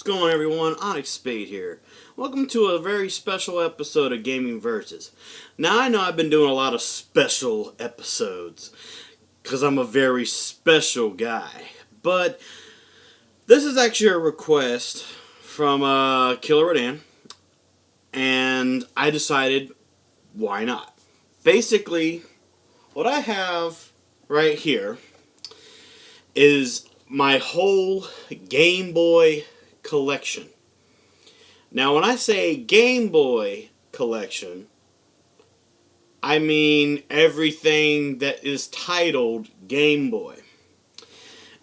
going on, everyone? Onyx Spade here. Welcome to a very special episode of Gaming Versus. Now, I know I've been doing a lot of special episodes because I'm a very special guy. But this is actually a request from Killer Rodan, and I decided, why not? Basically, what I have right here is my whole Game Boy collection. Now, when I say Game Boy collection, I mean everything that is titled Game Boy.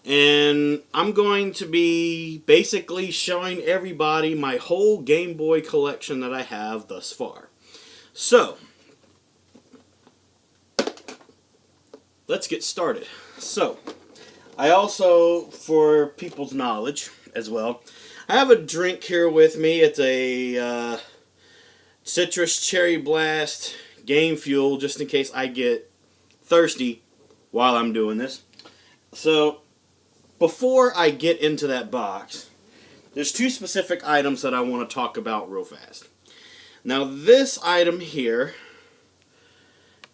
And I'm going to be basically showing everybody my whole Game Boy collection that I have thus far. So, let's get started. So, I also, for people's knowledge as well, I have a drink here with me. It's a Citrus Cherry Blast Game Fuel, just in case I get thirsty while I'm doing this. So, before I get into that box, there's two specific items that I want to talk about real fast. Now, this item here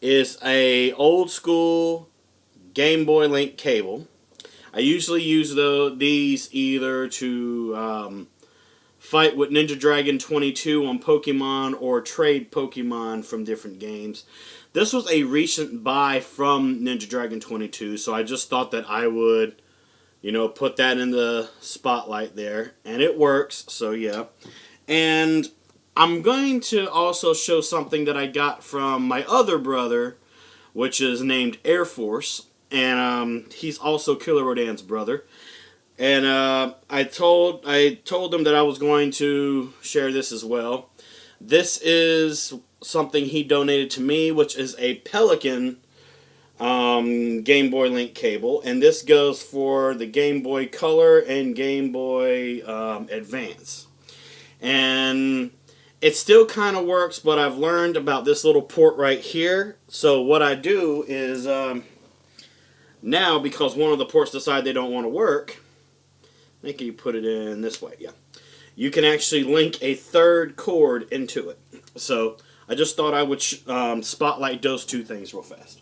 is a old school Game Boy Link cable. I usually use these either to fight with Ninja Dragon 22 on Pokemon or trade Pokemon from different games. This was a recent buy from Ninja Dragon 22, so I just thought that I would, put that in the spotlight there. And it works, so yeah. And I'm going to also show something that I got from my other brother, which is named Air Force. And he's also Killer Rodan's brother. And I told him that I was going to share this as well. This is something he donated to me, which is a Pelican Game Boy Link cable. And this goes for the Game Boy Color and Game Boy Advance. And it still kind of works, but I've learned about this little port right here. So what I do is... now, because one of the ports decide they don't want to work, I think you put it in this way, yeah. You can actually link a third cord into it. So, I just thought I would spotlight those two things real fast.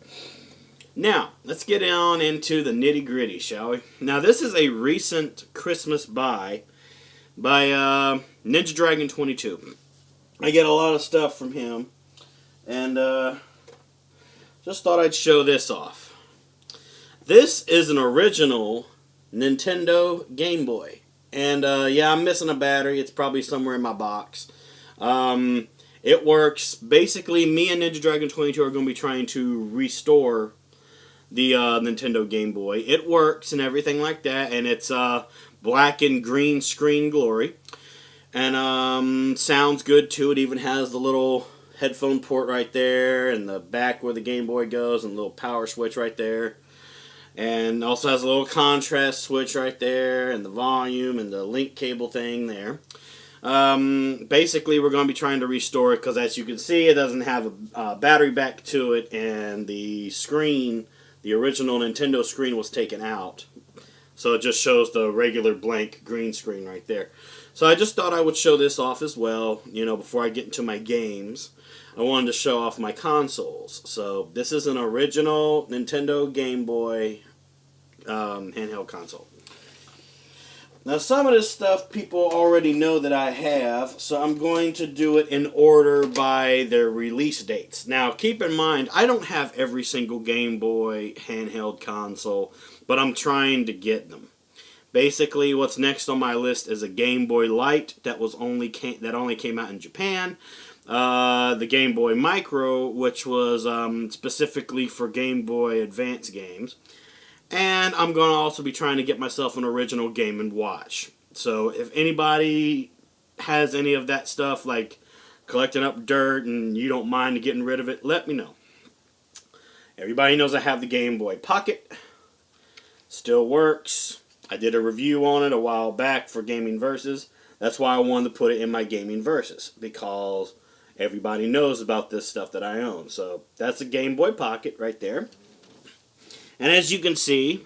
Now, let's get on into the nitty gritty, shall we? Now, this is a recent Christmas buy by Ninja Dragon 22. I get a lot of stuff from him, and just thought I'd show this off. This is an original Nintendo Game Boy. And, yeah, I'm missing a battery. It's probably somewhere in my box. It works. Basically, me and Ninja Dragon 22 are going to be trying to restore the Nintendo Game Boy. It works and everything like that. And it's black and green screen glory. And sounds good, too. It even has the little headphone port right there. And the back where the Game Boy goes. And the little power switch right there. And also has a little contrast switch right there, and the volume, and the link cable thing there. Basically, we're going to be trying to restore it, because as you can see, it doesn't have a battery back to it, and the screen, the original Nintendo screen, was taken out. So it just shows the regular blank green screen right there. So I just thought I would show this off as well, before I get into my games. I wanted to show off my consoles. So this is an original Nintendo Game Boy handheld console. Now, some of this stuff people already know that I have, so I'm going to do it in order by their release dates. Now, keep in mind, I don't have every single Game Boy handheld console, but I'm trying to get them. Basically, what's next on my list is a Game Boy Light that only came out in Japan. The Game Boy Micro, which was specifically for Game Boy Advance games. And I'm going to also be trying to get myself an original Game & Watch. So if anybody has any of that stuff, like collecting up dirt and you don't mind getting rid of it, let me know. Everybody knows I have the Game Boy Pocket. Still works. I did a review on it a while back for Gaming Versus. That's why I wanted to put it in my Gaming Versus, because everybody knows about this stuff that I own. So that's a Game Boy Pocket right there. And as you can see,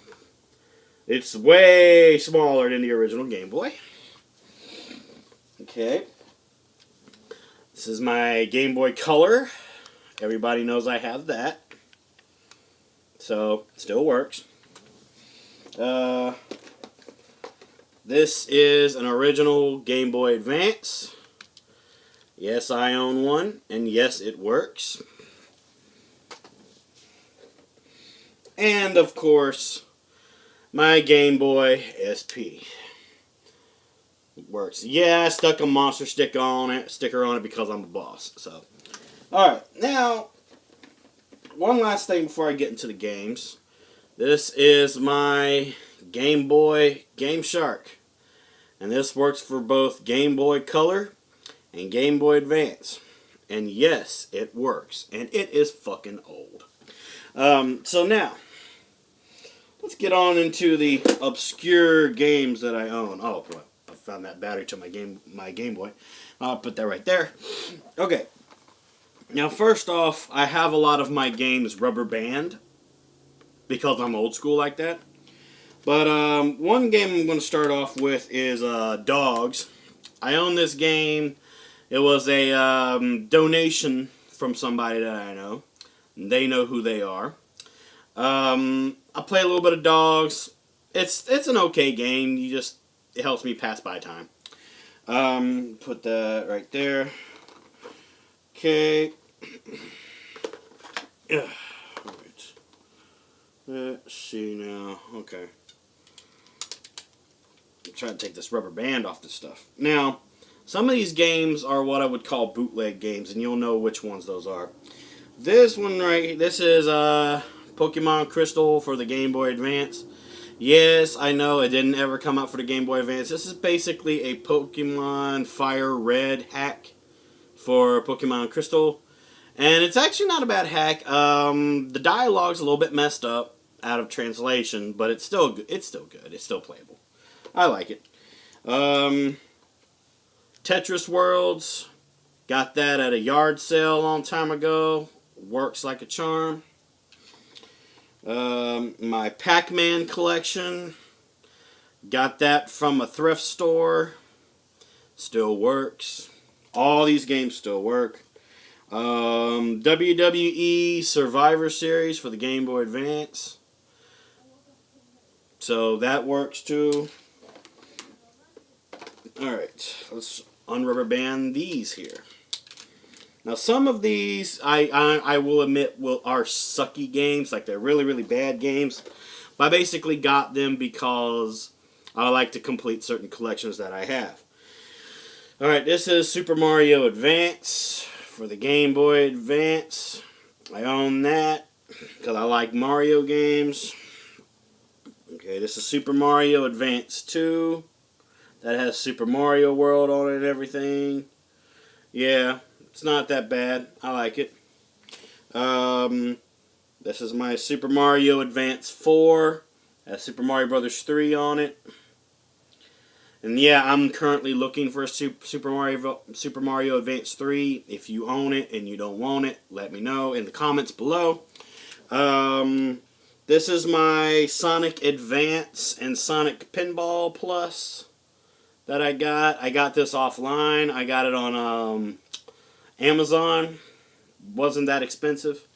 it's way smaller than the original Game Boy. Okay. This is my Game Boy Color. Everybody knows I have that. So, still works. This is an original Game Boy Advance. Yes, I own one, and yes, it works. And, of course, my Game Boy SP. It works. Yeah, I stuck a monster sticker on it because I'm a boss. So, alright, now, one last thing before I get into the games. This is my Game Boy Game Shark. And this works for both Game Boy Color and Game Boy Advance. And yes, it works. And it is fucking old. So now, let's get on into the obscure games that I own. Oh, well, I found that battery to my Game Boy. I'll put that right there. Okay. Now, first off, I have a lot of my games rubber band because I'm old school like that. But one game I'm going to start off with is Dogs. I own this game. It was a donation from somebody that I know. They know who they are. I play a little bit of Dogs. It's an okay game. It helps me pass by time. Put that right there. Okay. Yeah. Right. Let's see now. Okay. I'm trying to take this rubber band off this stuff. Now, some of these games are what I would call bootleg games, and you'll know which ones those are. This one this is Pokemon Crystal for the Game Boy Advance. Yes, I know it didn't ever come out for the Game Boy Advance. This is basically a Pokemon Fire Red hack for Pokemon Crystal. And it's actually not a bad hack. The dialogue's a little bit messed up out of translation, but it's still good. It's still playable. I like it. Tetris Worlds. Got that at a yard sale a long time ago. Works like a charm. My Pac-Man collection. Got that from a thrift store. Still works. All these games still work. WWE Survivor Series for the Game Boy Advance. So that works too. Alright, let's unrubber band these here. Now some of these, I will admit, are sucky games. Like they're really, really bad games. But I basically got them because I like to complete certain collections that I have. Alright, this is Super Mario Advance for the Game Boy Advance. I own that because I like Mario games. Okay, this is Super Mario Advance 2. That has Super Mario World on it and everything. Yeah, it's not that bad. I like it. This is my Super Mario Advance 4. It has Super Mario Brothers 3 on it. And yeah, I'm currently looking for a Super Mario Advance 3. If you own it and you don't want it, let me know in the comments below. This is my Sonic Advance and Sonic Pinball Plus that I got. I got this offline. I got it on Amazon. Wasn't that expensive.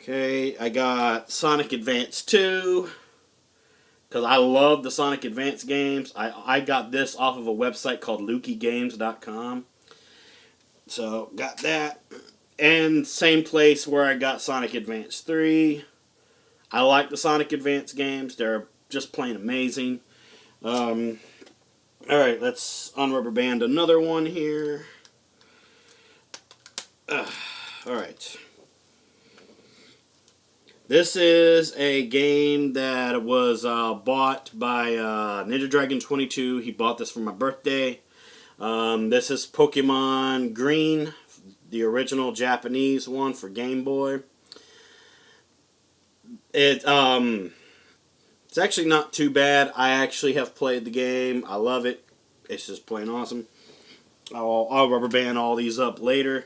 Okay, I got Sonic Advance 2. Because I love the Sonic Advance games. I got this off of a website called LukeyGames.com. So, got that. And same place where I got Sonic Advance 3. I like the Sonic Advance games. They're just plain amazing. Alright, let's unrubber band another one here. Alright. This is a game that was bought by Ninja Dragon 22. He bought this for my birthday. This is Pokemon Green, the original Japanese one for Game Boy. It's actually not too bad. I actually have played the game. I love it. It's just plain awesome. I'll rubber band all these up later.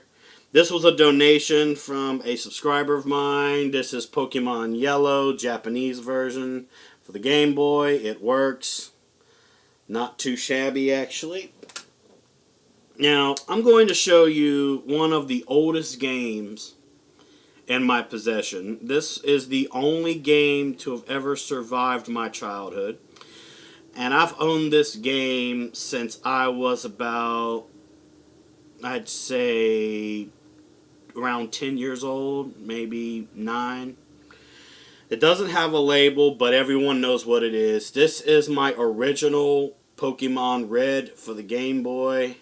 This was a donation from a subscriber of mine. This is Pokemon Yellow, Japanese version for the Game Boy. It works. Not too shabby, actually. Now, I'm going to show you one of the oldest games in my possession. This is the only game to have ever survived my childhood. And I've owned this game since I was about, I'd say, around 10 years old, maybe 9. It doesn't have a label, but everyone knows what it is. This is my original Pokemon Red for the Game Boy.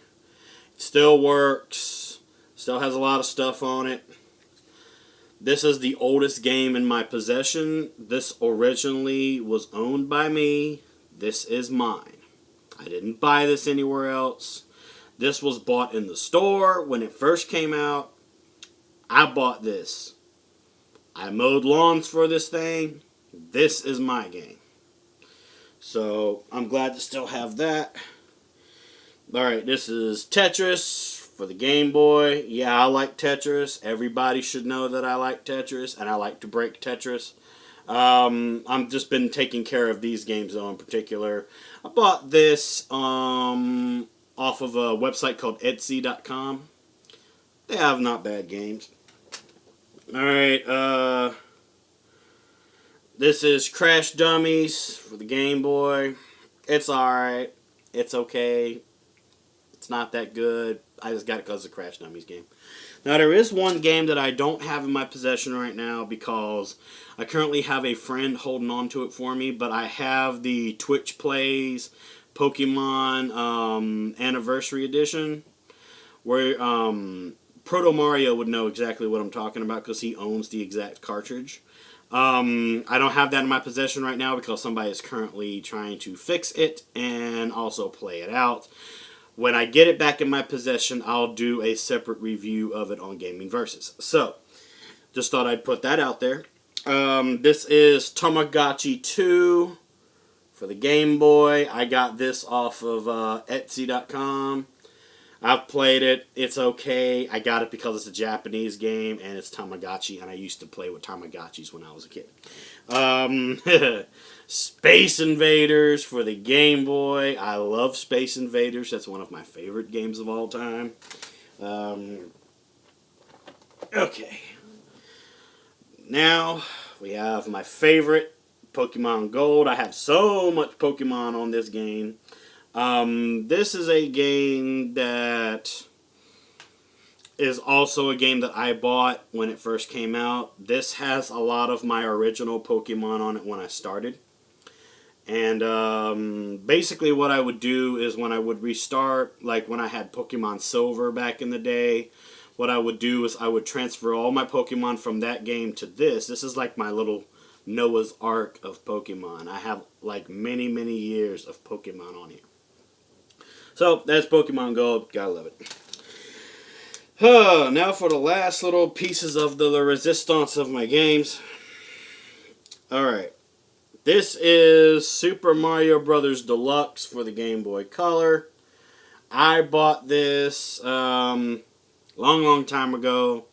It still works. Still has a lot of stuff on it. This is the oldest game in my possession. This originally was owned by me. This is mine. I didn't buy this anywhere else. This was bought in the store when it first came out. I bought this. I mowed lawns for this thing. This is my game. So, I'm glad to still have that. Alright, this is Tetris for the Game Boy. Yeah, I like Tetris. Everybody should know that I like Tetris, and I like to break Tetris. I've just been taking care of these games, though, in particular. I bought this off of a website called Etsy.com. They have not bad games. Alright, this is Crash Dummies for the Game Boy. It's alright. It's okay. It's not that good. I just got it because of the Crash Dummies game. Now, there is one game that I don't have in my possession right now because I currently have a friend holding on to it for me, but I have the Twitch Plays Pokemon Anniversary Edition, where Proto Mario would know exactly what I'm talking about because he owns the exact cartridge. I don't have that in my possession right now because somebody is currently trying to fix it and also play it out. When I get it back in my possession, I'll do a separate review of it on Gaming Versus. So, just thought I'd put that out there. This is Tamagotchi 2 for the Game Boy. I got this off of Etsy.com. I've played it. It's okay. I got it because it's a Japanese game and it's Tamagotchi, and I used to play with Tamagotchis when I was a kid. Space Invaders for the Game Boy. I love Space Invaders. That's one of my favorite games of all time. Okay. Now, we have my favorite, Pokemon Gold. I have so much Pokemon on this game. This is a game that is also a game that I bought when it first came out. This has a lot of my original Pokemon on it when I started. And basically what I would do is when I would restart, like when I had Pokemon Silver back in the day, what I would do is I would transfer all my Pokemon from that game to this. This is like my little Noah's Ark of Pokemon. I have like many, many years of Pokemon on here. So, that's Pokemon Gold. Gotta love it. Now for the last little pieces of the resistance of my games. Alright. This is Super Mario Bros. Deluxe for the Game Boy Color. I bought this long time ago.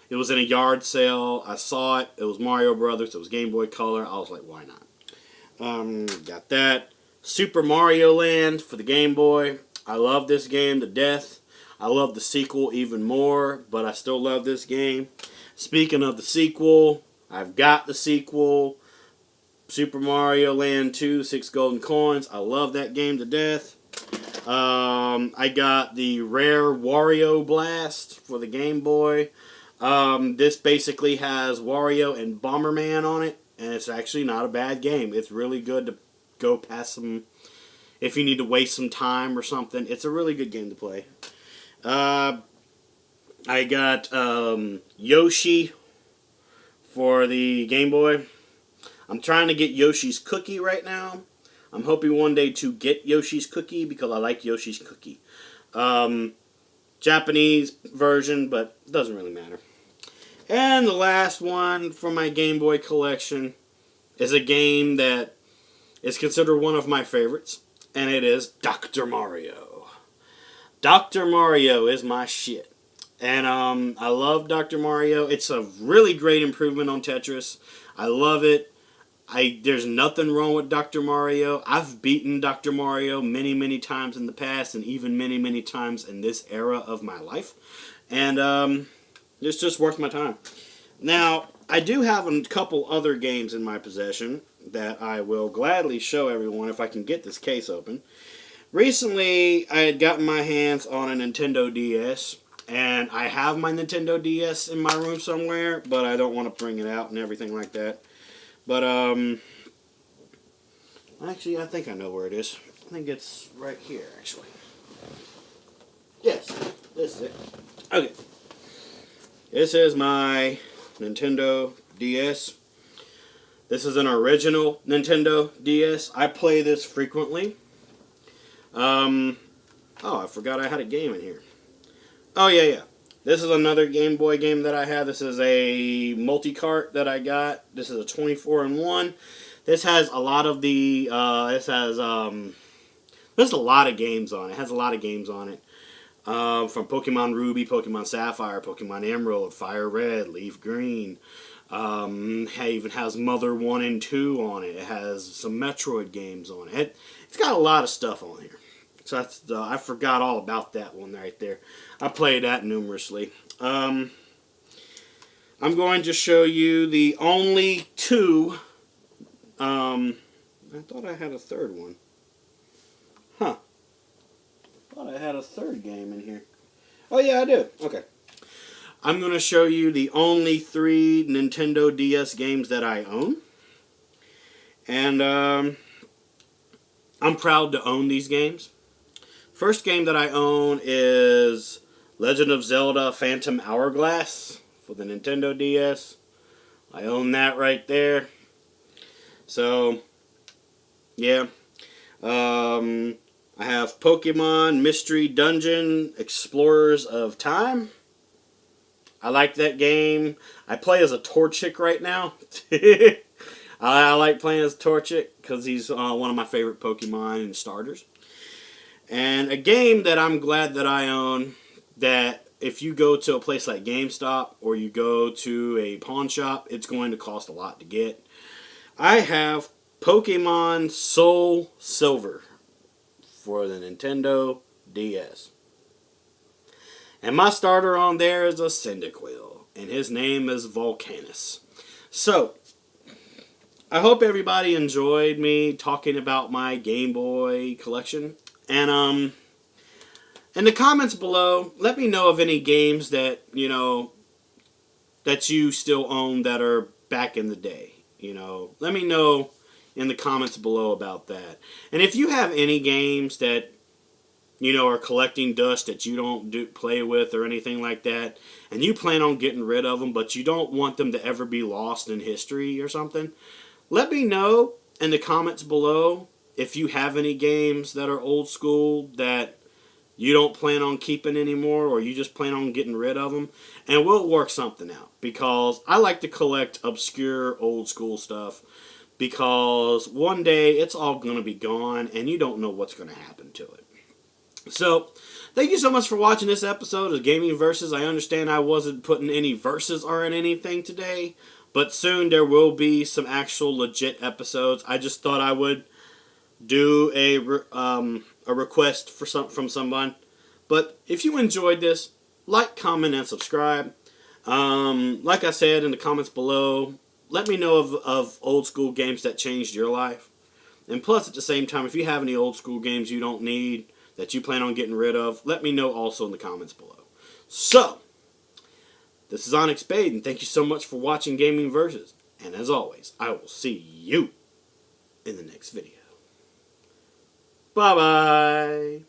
It was in a yard sale. I saw it. It was Mario Brothers. It was Game Boy Color. I was like, why not? Got that. Super Mario Land for the Game Boy. I love this game to death. I love the sequel even more, but I still love this game. Speaking of the sequel, I've got the sequel. Super Mario Land 2, 6 Golden Coins. I love that game to death. I got the rare Wario Blast for the Game Boy. This basically has Wario and Bomberman on it, and it's actually not a bad game. It's really good to go past some, if you need to waste some time or something. It's a really good game to play. I got Yoshi for the Game Boy. I'm trying to get Yoshi's Cookie right now. I'm hoping one day to get Yoshi's Cookie because I like Yoshi's Cookie. Japanese version, but it doesn't really matter. And the last one for my Game Boy collection is a game that is considered one of my favorites, and it is Dr. Mario. Dr. Mario is my shit. And I love Dr. Mario. It's a really great improvement on Tetris. I love it. There's nothing wrong with Dr. Mario. I've beaten Dr. Mario many, many times in the past, and even many, many times in this era of my life. And it's just worth my time. Now, I do have a couple other games in my possession that I will gladly show everyone if I can get this case open. Recently, I had gotten my hands on a Nintendo DS, and I have my Nintendo DS in my room somewhere, but I don't want to bring it out and everything like that. But, actually, I think I know where it is. I think it's right here, actually. Yes, this is it. Okay. This is my Nintendo DS. This is an original Nintendo DS. I play this frequently. Oh, I forgot I had a game in here. Oh, yeah. This is another Game Boy game that I have. This is a multi-cart that I got. This is a 24-in-1. This has a lot of the, there's a lot of games on it. It has a lot of games on it. From Pokemon Ruby, Pokemon Sapphire, Pokemon Emerald, Fire Red, Leaf Green. It even has Mother 1 and 2 on it. It has some Metroid games on it. It's got a lot of stuff on here. So that's, I forgot all about that one right there. I played that numerously. I'm going to show you the only two. I thought I had a third one. Huh. I thought I had a third game in here. Oh yeah, I do. Okay. I'm going to show you the only 3 Nintendo DS games that I own. And I'm proud to own these games. First game that I own is Legend of Zelda Phantom Hourglass for the Nintendo DS. I own that right there. So, yeah. I have Pokemon Mystery Dungeon Explorers of Time. I like that game. I play as a Torchic right now. I like playing as Torchic because he's one of my favorite Pokemon and starters. And a game that I'm glad that I own, that if you go to a place like GameStop or you go to a pawn shop, it's going to cost a lot to get. I have Pokemon Soul Silver for the Nintendo DS. And my starter on there is a Cyndaquil, and his name is Volcanus. So, I hope everybody enjoyed me talking about my Game Boy collection. And in the comments below, let me know of any games that, that you still own that are back in the day. Let me know in the comments below about that. And if you have any games that, are collecting dust that you don't play with or anything like that, and you plan on getting rid of them, but you don't want them to ever be lost in history or something, let me know in the comments below if you have any games that are old school that you don't plan on keeping anymore, or you just plan on getting rid of them, and we'll work something out, because I like to collect obscure old school stuff, because one day it's all going to be gone and you don't know what's going to happen to it. So, thank you so much for watching this episode of Gaming Versus. I understand I wasn't putting any verses or in anything today, but soon there will be some actual legit episodes. I just thought I would do a request from someone. But if you enjoyed this, like, comment, and subscribe. Like I said in the comments below, let me know of old school games that changed your life. And plus, at the same time, if you have any old school games you don't need, that you plan on getting rid of, let me know also in the comments below. So, this is Onyx Spade, and thank you so much for watching Gaming Versus. And as always, I will see you in the next video. Bye-bye.